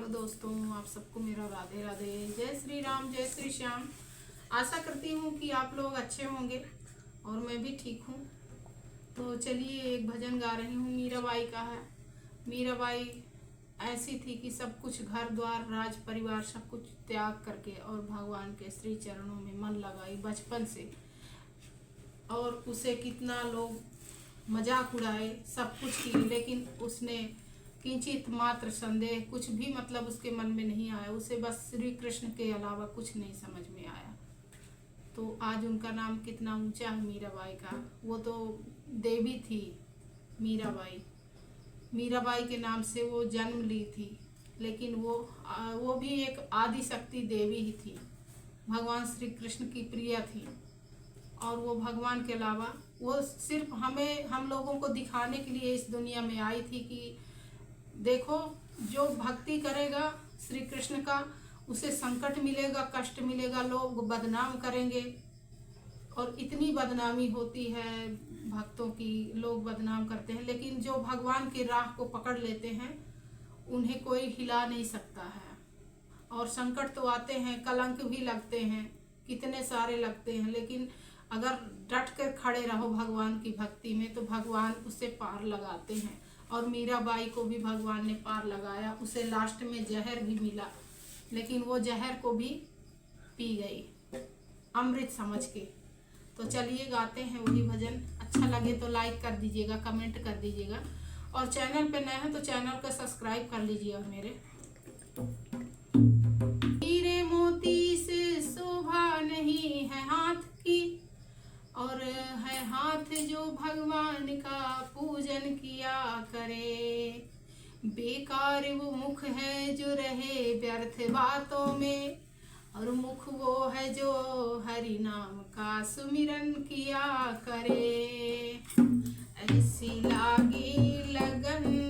Hello दोस्तों, आप सबको मेरा राधे राधे। जय श्री राम, जय श्री श्याम। आशा करती हूँ कि आप लोग अच्छे होंगे और मैं भी ठीक हूँ। तो चलिए एक भजन गा रही हूँ, मीराबाई का है। मीराबाई ऐसी थी कि सब कुछ घर द्वार राज परिवार सब कुछ त्याग करके और भगवान के श्री चरणों में मन लगाई बचपन से। और उसे कितना लोग मजाक उड़ाए, सब कुछ किए, लेकिन उसने किंचित मात्र संदेह कुछ भी मतलब उसके मन में नहीं आया। उसे बस श्री कृष्ण के अलावा कुछ नहीं समझ में आया। तो आज उनका नाम कितना ऊंचा है मीराबाई का। वो तो देवी थी मीराबाई। मीराबाई के नाम से वो जन्म ली थी, लेकिन वो भी एक आदि शक्ति देवी ही थी। भगवान श्री कृष्ण की प्रिय थी और वो भगवान के अलावा वो सिर्फ हम लोगों को दिखाने के लिए इस दुनिया में आई थी कि देखो, जो भक्ति करेगा श्री कृष्ण का उसे संकट मिलेगा, कष्ट मिलेगा, लोग बदनाम करेंगे। और इतनी बदनामी होती है भक्तों की, लोग बदनाम करते हैं, लेकिन जो भगवान की राह को पकड़ लेते हैं उन्हें कोई हिला नहीं सकता है। और संकट तो आते हैं, कलंक भी लगते हैं, कितने सारे लगते हैं, लेकिन अगर डट कर खड़े रहो भगवान की भक्ति में तो भगवान उसे पार लगाते हैं। और मीराबाई को भी भगवान ने पार लगाया। उसे लास्ट में जहर भी मिला, लेकिन वो जहर को भी पी गई अमृत समझ के। तो चलिए गाते हैं वही भजन। अच्छा लगे तो लाइक कर दीजिएगा, कमेंट कर दीजिएगा, और चैनल पे नए हैं तो चैनल को सब्सक्राइब कर लीजिए। और मेरे हीरे मोती से शोभा नहीं है हाथ की, और है हाथ जो भगवान का पूजन किया करे। बेकार वो मुख है जो रहे व्यर्थ बातों में, और मुख वो है जो हरि नाम का सुमिरन किया करे। ऐसी लागी लगन